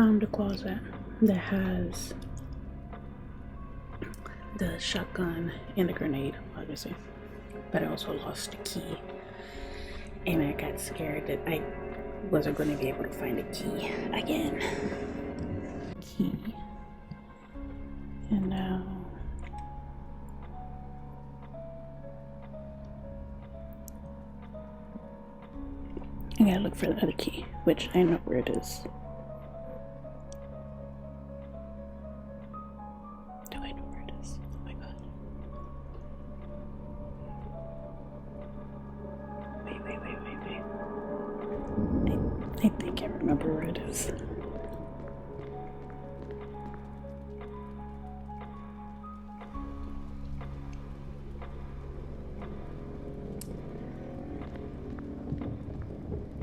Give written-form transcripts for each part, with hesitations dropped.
found a closet that has the shotgun and the grenade, obviously, but I also lost the key, and I got scared that I wasn't going to be able to find a key again. Key. And now I gotta look for the other key, which I know where it is. Do I know where it is? Oh my god. Wait. I think I remember where it is.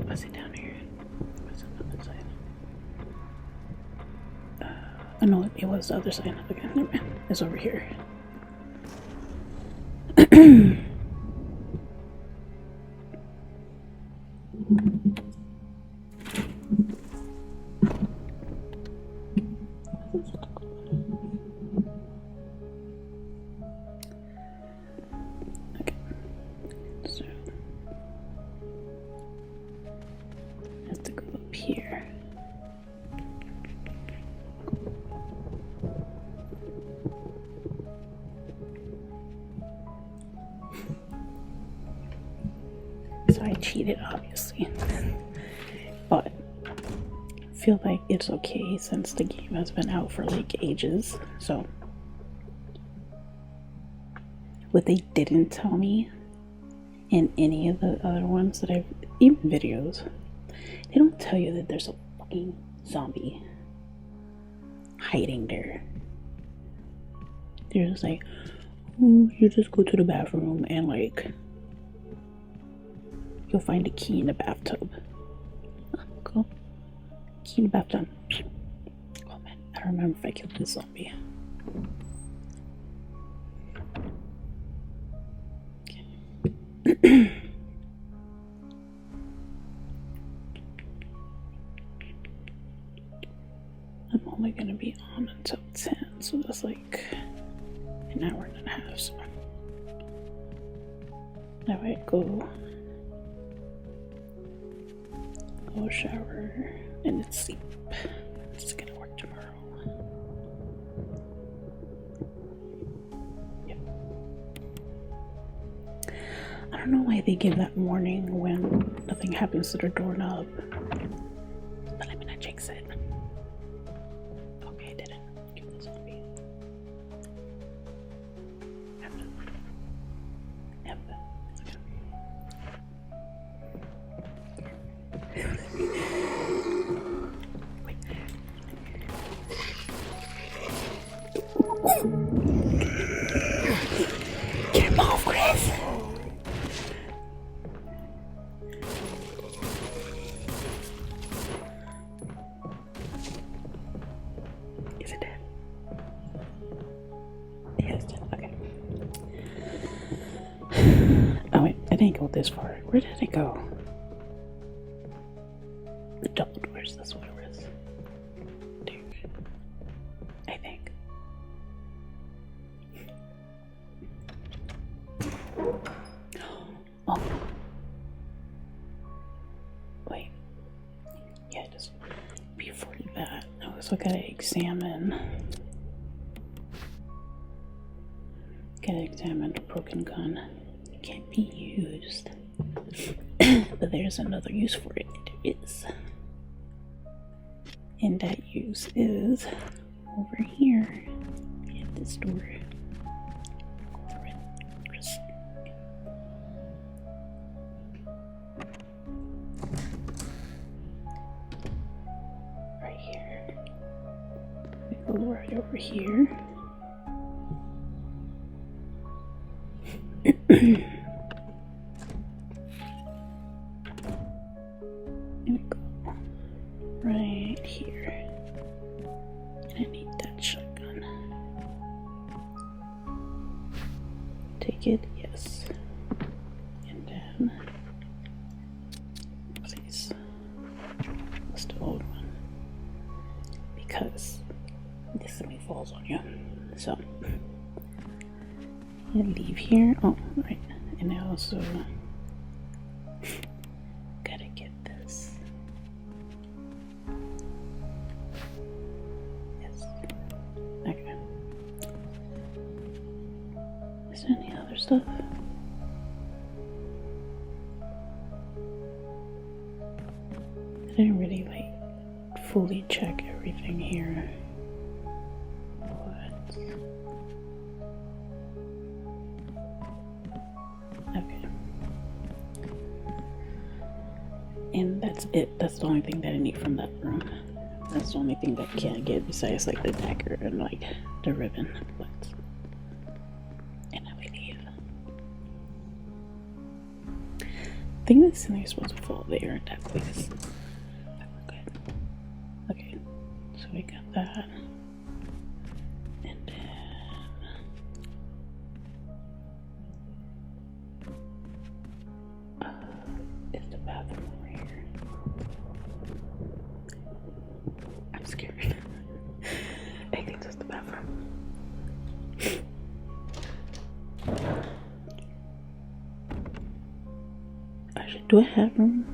Was it down here? Was it on the other side? No, it was the other side. Okay, never mind. It's over here. Okay, so I have to go up here. So I cheated, obviously, but I feel like it's okay since the game has been out for like ages. So what they didn't tell me in any of the other ones that I've, even videos, they don't tell you that there's a fucking zombie hiding there. They're just like, oh, you just go to the bathroom and like you'll find a key in the bathtub. Cool. Key in the bathtub. Oh man, I don't remember if I killed this zombie. Okay. I'm only gonna be on until 10, so that's like an hour and a half. So now I go shower and then sleep. It's gonna work tomorrow. Yep. I don't know why they give that warning when nothing happens to the doorknob, but I'm gonna jinx it. Okay, I didn't kill the zombie. Get him off, Chris! Is it dead? Yeah, it's dead. Okay. Oh wait, I didn't go this far. Where did it go? The double doors, that's what it was. Dude. I think. Oh. Wait. Yeah, just before that, I was looking at examine. Gotta examine the broken gun. It can't be used. But there's another use for it. There is. And that use is over here at this door. Right here. We go right over here. And we go right here. And I need that shotgun. Take it, yes. And then, please, what's the old one? because this thing falls on you. So you leave here. Oh, right. And I also gotta get this. Yes. Okay. Is there any other stuff? I didn't really like fully check everything here. But okay. And that's it. That's the only thing that I need from that room. That's the only thing that I can't get besides like the dagger and like the ribbon. But and I leave. I think this thing is supposed to fall there in that place. Okay, so we got that, and then is the bathroom over here? I'm scared. I think that's the bathroom. Actually, do I have room?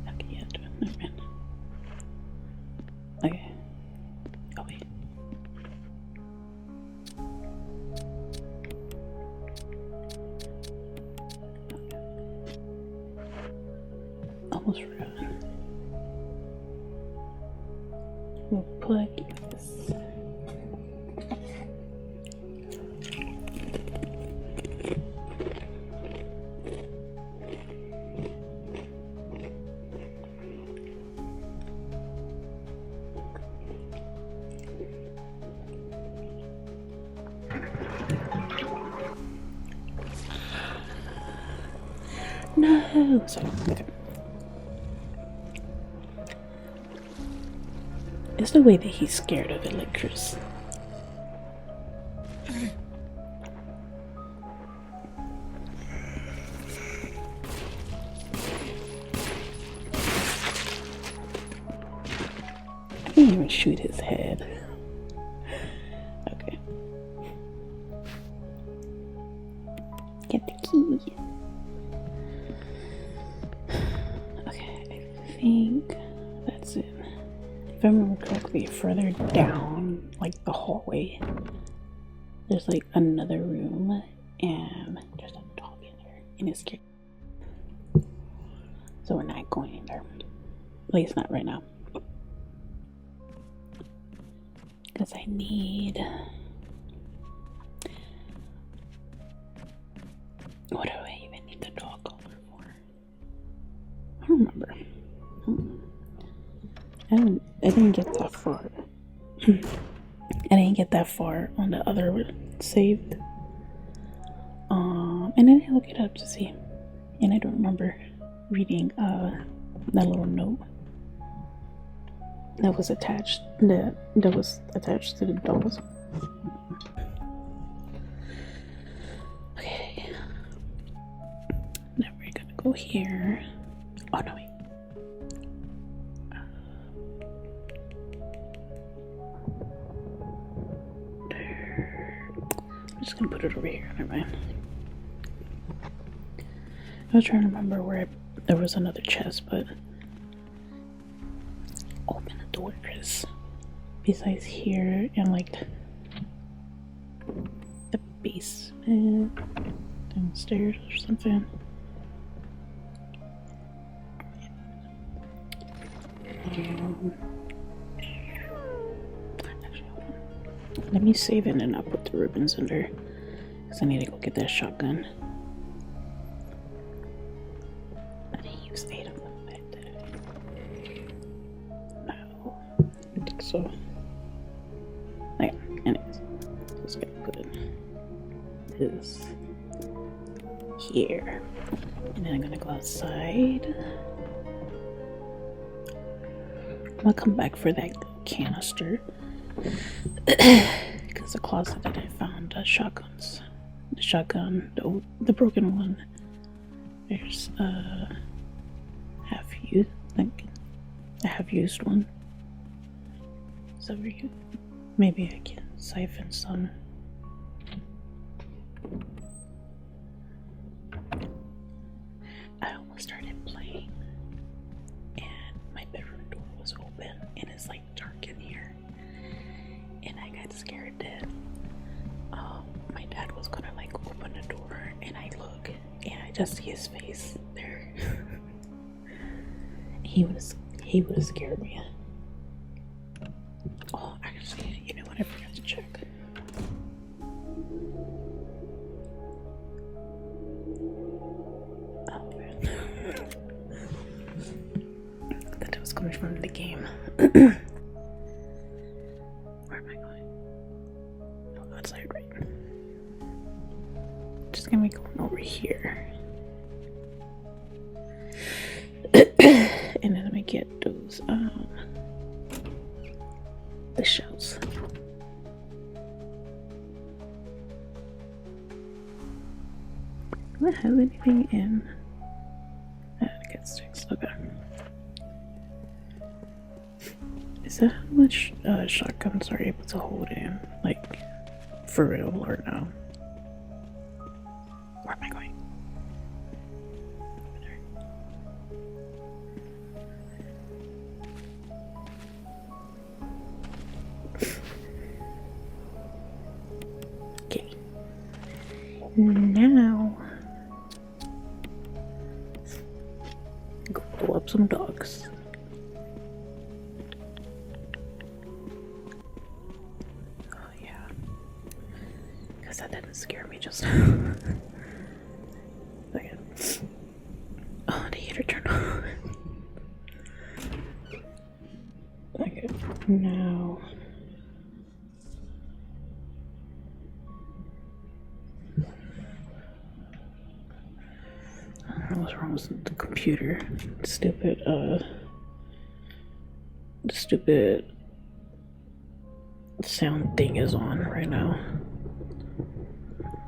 Okay, yeah, do it. Never mind. Okay. Oh wait. Almost forgot. We'll plug this. No! Sorry, okay. It's the way that he's scared of it, like Chris. I can't even shoot his head. Okay. Get the key. Okay, I think that's it. If I remember correctly, further down, like the hallway, there's like another room, and there's a dog in there, and it's scared. So we're not going in there. At least not right now. Because I need... What do I even need the dog collar for? I don't remember. I didn't get that far. I didn't get that far on the other saved. And I didn't look it up to see. And I don't remember reading that little note that was attached to the dolls. Okay. Now we're gonna go here. Oh no, wait. I'm just gonna put it over here. Never mind. I was trying to remember where there was another chest, but open the door, Chris. Besides here and like the basement downstairs or something. Let me save it and I'll put the ribbons under, because I need to go get that shotgun. I didn't use 8 of them back there. No, I think so. Okay, anyways, just gonna put this here, and then I'm gonna go outside. I'm gonna come back for that canister. Because the closet that I found shotguns, the shotgun, the broken one, there's a half used one, So maybe I can siphon some. I almost started playing and my bedroom door was open and it's like dark in here. And I got scared that my dad was gonna like open the door and I look and I just see his face there. he would have scared me. Oh, actually, you know what? I forgot to check. Oh man, that was coming from the game. Where am I going? Oh, outside, right? Just gonna be going over here. And then let me get those the shells. Do I have anything in? I get sticks. Okay. Is that how much shotguns are able to hold in? Like, for real or no? Where am I going? Over there. Okay. Now, go blow up some dogs. Oh yeah, because that didn't scare me just now. Okay. Oh, the heater turned on. Okay, now. What's wrong with the computer? The stupid sound thing is on right now.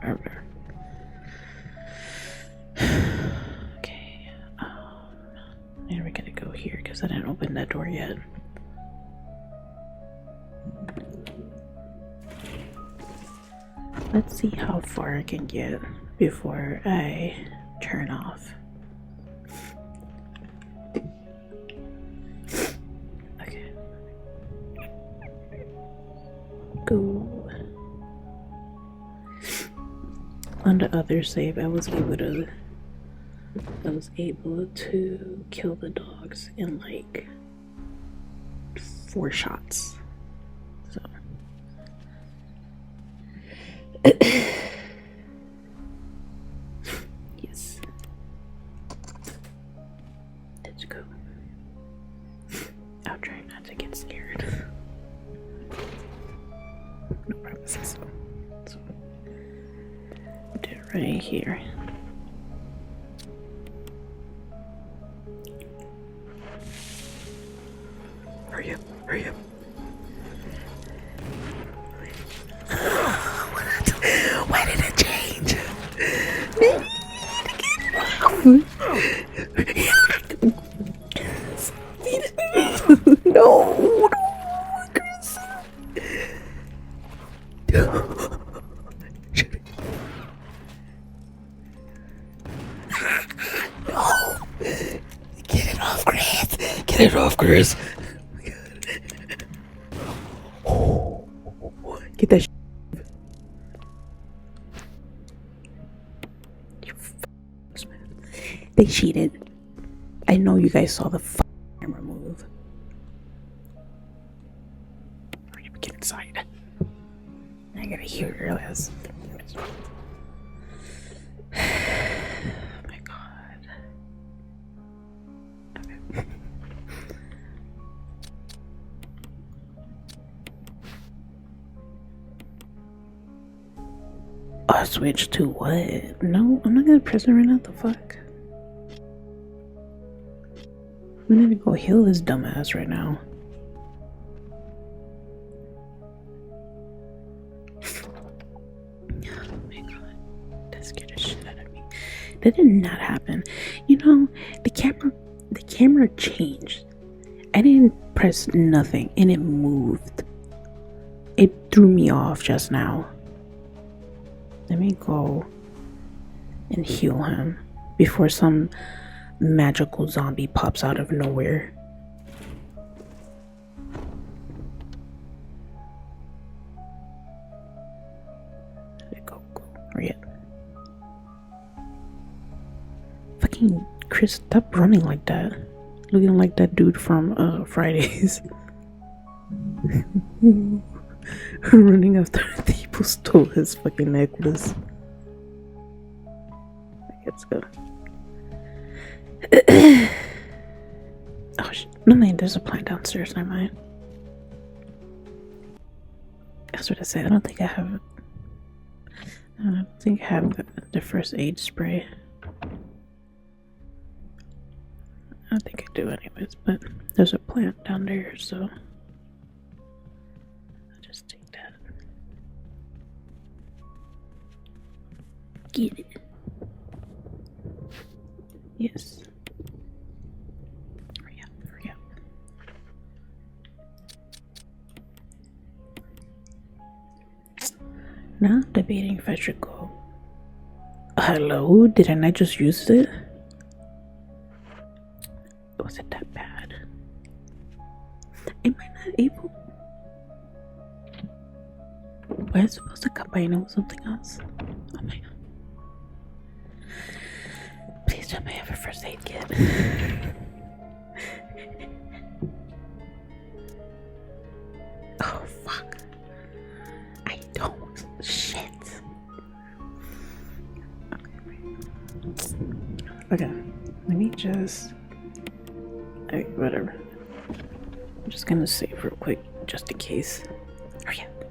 Okay. And we're gonna go here because I didn't open that door yet. Let's see how far I can get before I turn off. Okay. Go. On the other save, I was able to kill the dogs in like 4 shots. So yes. Let's go. I'll try not to get scared. No promises. So do it right here. Hurry up, hurry up. Why did it change? No, Chris. No. Get it off, Chris. Get it off, Chris. Get that They cheated. I know you guys saw the camera move. Hurry up, get inside. I gotta hear this. Oh my god. Okay. Oh, switch to what? No, I'm not gonna press it right now. The fuck? I'm gonna go heal this dumbass right now. Oh my god. That scared the shit out of me. That did not happen. You know, the camera changed. I didn't press nothing and it moved. It threw me off just now. Let me go and heal him before some magical zombie pops out of nowhere. Go. Hurry up. Fucking Chris, stop running like that. Looking like that dude from Fridays. Running after people stole his fucking necklace. Let's go. Oh shit. No man, there's a plant downstairs, never mind. That's what I said. I don't think I have the first aid spray. I don't think I do anyways, but there's a plant down there, so I'll just take that. Get it. Yes. Hurry up. Now debating if I should go. Hello? Did I not just use it? Was it that bad? Am I not able? Was I supposed to combine it with something else? Oh my god. Please tell me I have a first aid kit. Oh fuck. I don't. Shit. Okay. Let me just... whatever. I'm just gonna save real quick, just in case. Hurry up.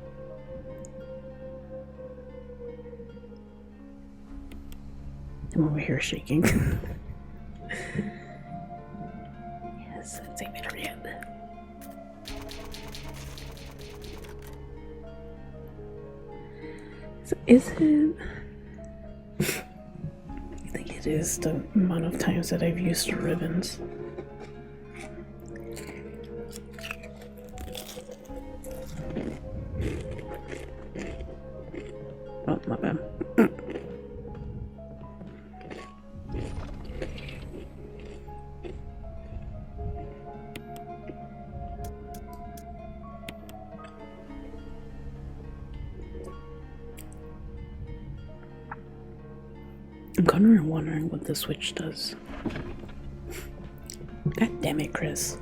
I'm over here shaking. Yes, save it. Hurry up. So is it... I think it is the amount of times that I've used the ribbons. Oh, my bad. I'm kind of wondering what the switch does. God damn it, Chris.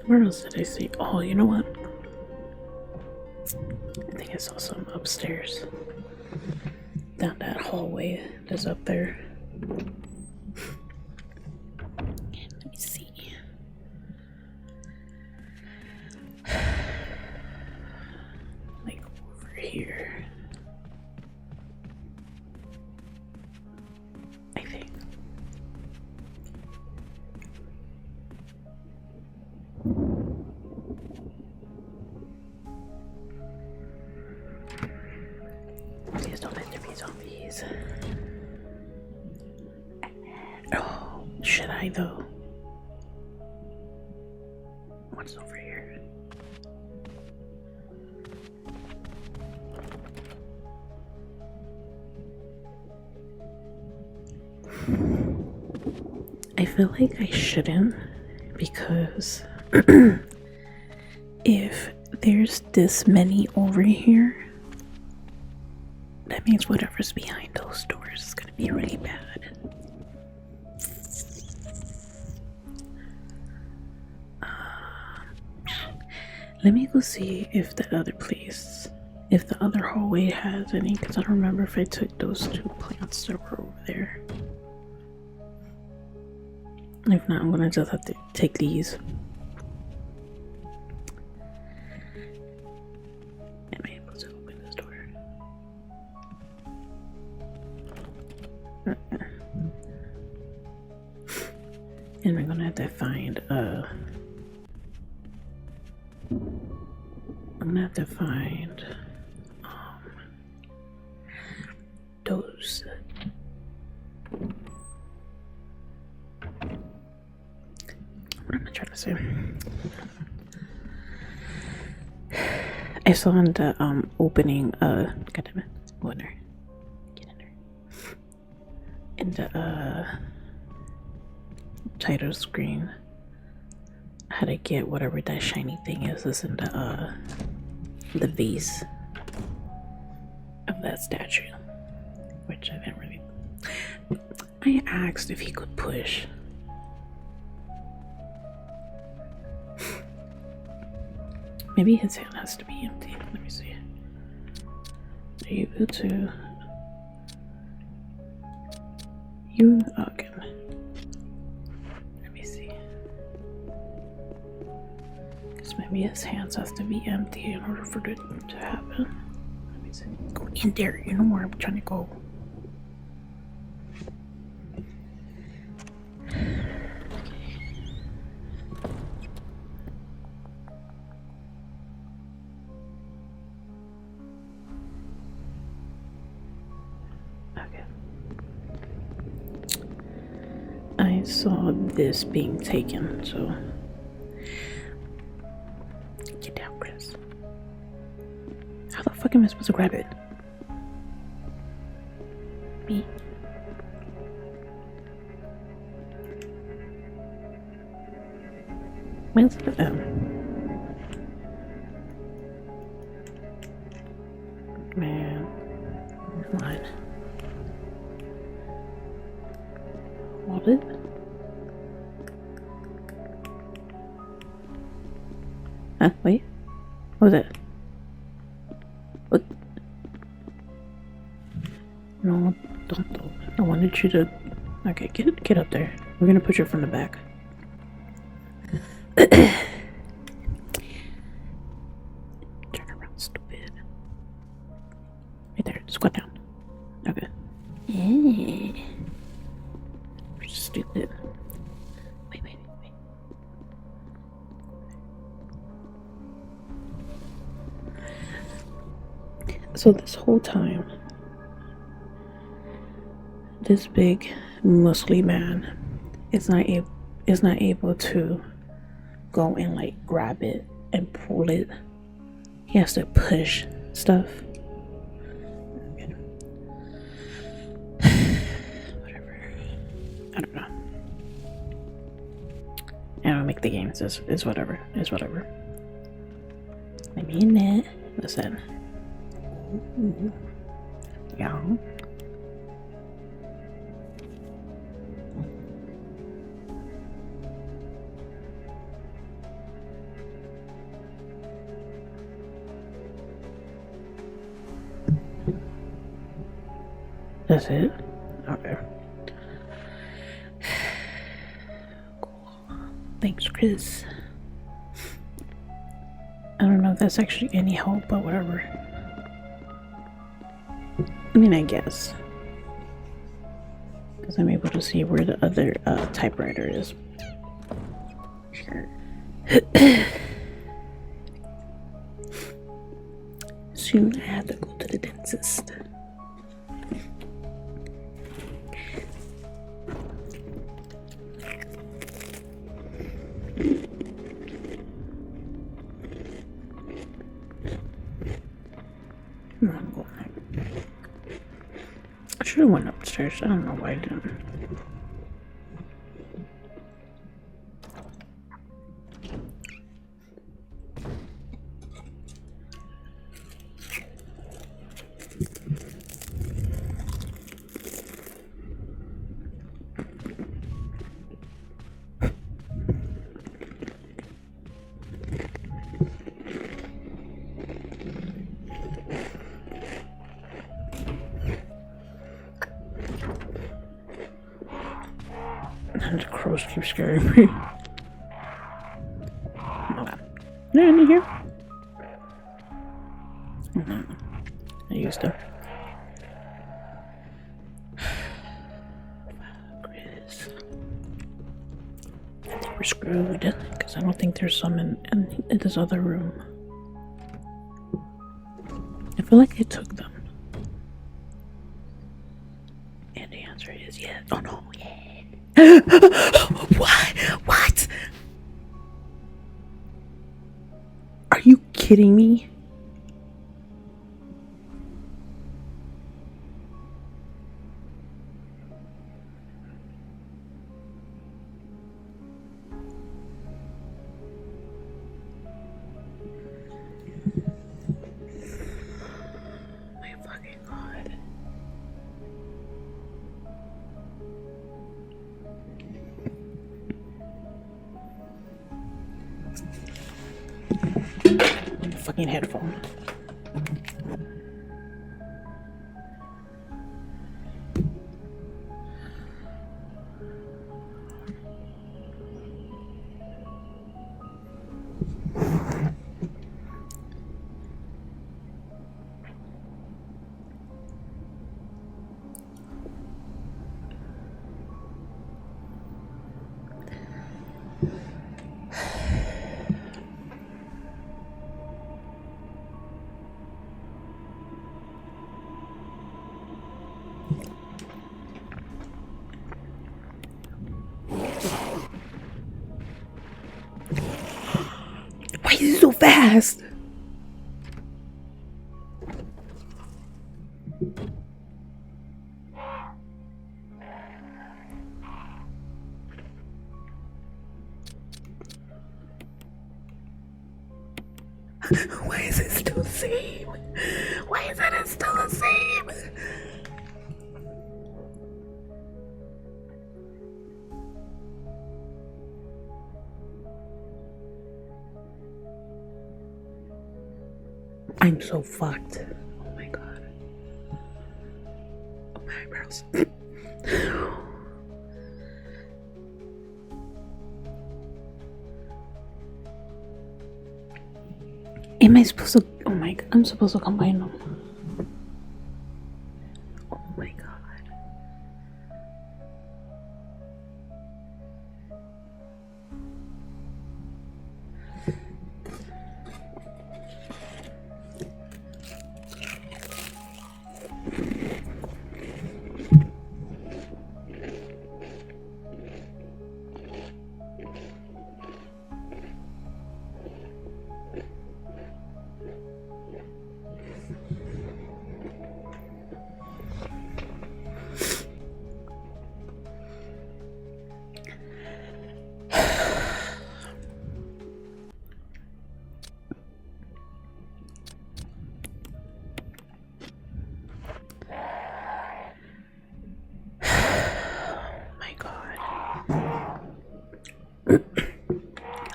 Where else did I see? Oh, you know what? I think I saw some upstairs. Down that hallway that's up there. Let me see. Like over here. I think. Please don't let there be zombies. Oh, should I though? What's over here? I feel like I shouldn't, because if there's this many over here, that means whatever's behind those doors is gonna be really bad. Let me go see if the other place, if the other hallway has any, because I don't remember if I took those two plants that were over there. If not, I'm gonna just have to take these. Am I able to open this door? And I'm gonna have to find those trying to say? I saw in the opening goddammit, winner. Get in there. In the title screen how to get whatever that shiny thing is in the vase of that statue. Which I didn't really I asked if he could push. Maybe his hand has to be empty. Let me see. Are you able to? You okay? Let me see. Because maybe his hands have to be empty in order for it to happen. Let me see. Go in there. You know where I'm trying to go. I saw this being taken, so get down, Chris. How the fuck am I supposed to grab it? Me? Where's the man? Come on. Hold it. Huh? Wait. What was that? What? No, don't. I wanted you to. Okay, get up there. We're gonna put you from the back. Turn around, stupid. Right there. Squat down. Okay. Yeah. Stupid. Wait. So this whole time, this big muscly man is not able to go and like grab it and pull it. He has to push stuff. Okay. Whatever. I don't know. I don't make the games. It's whatever. It's whatever. Let me in there. Listen. Ooh. Yeah. That's it? Okay. Cool. Thanks, Chris. I don't know if that's actually any help, but whatever. I mean, I guess. Because I'm able to see where the other typewriter is. Sure. Soon I have to go to the dentist. I'm going. I should have went upstairs. I don't know why I didn't. And the crows keep scaring me. Okay. They're in here. I used to. Chris. I think we're screwed. Because I don't think there's some in this other room. I feel like I took them. And the answer is yes. Oh no, yeah. What? kidding me? My fucking God. Fucking headphone. Why is it so fast? Why is it still the same? Why is it still the same? I'm so fucked. Oh my God. Oh, my eyebrows. Am I supposed to? Oh my God. I'm supposed to combine them. Oh my God.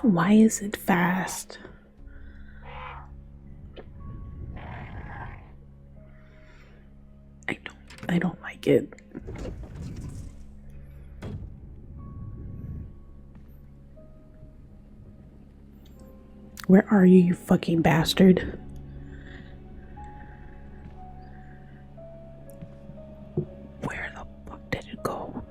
Why is it fast? I don't like it. Where are you, you fucking bastard? Where the fuck did it go?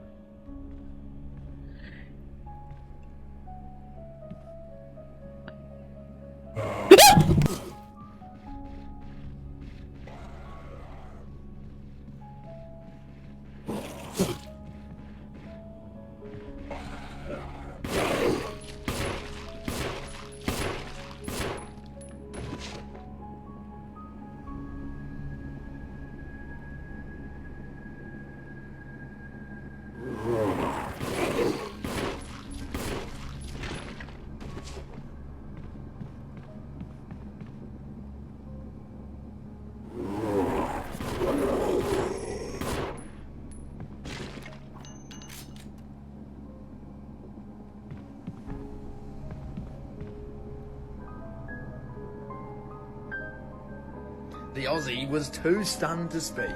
The Aussie was too stunned to speak.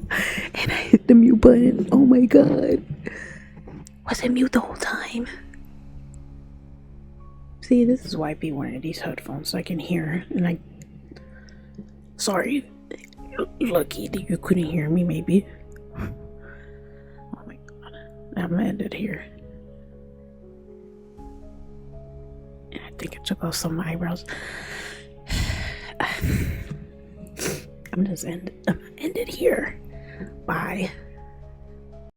And I hit the mute button. Oh my god. Was it mute the whole time? See, this is why I be wearing these headphones so I can hear. And I. Sorry. Lucky that you couldn't hear me, maybe. Oh my god. I'm gonna end it here. And I think I took off some of my eyebrows. I'm gonna end it here. Bye.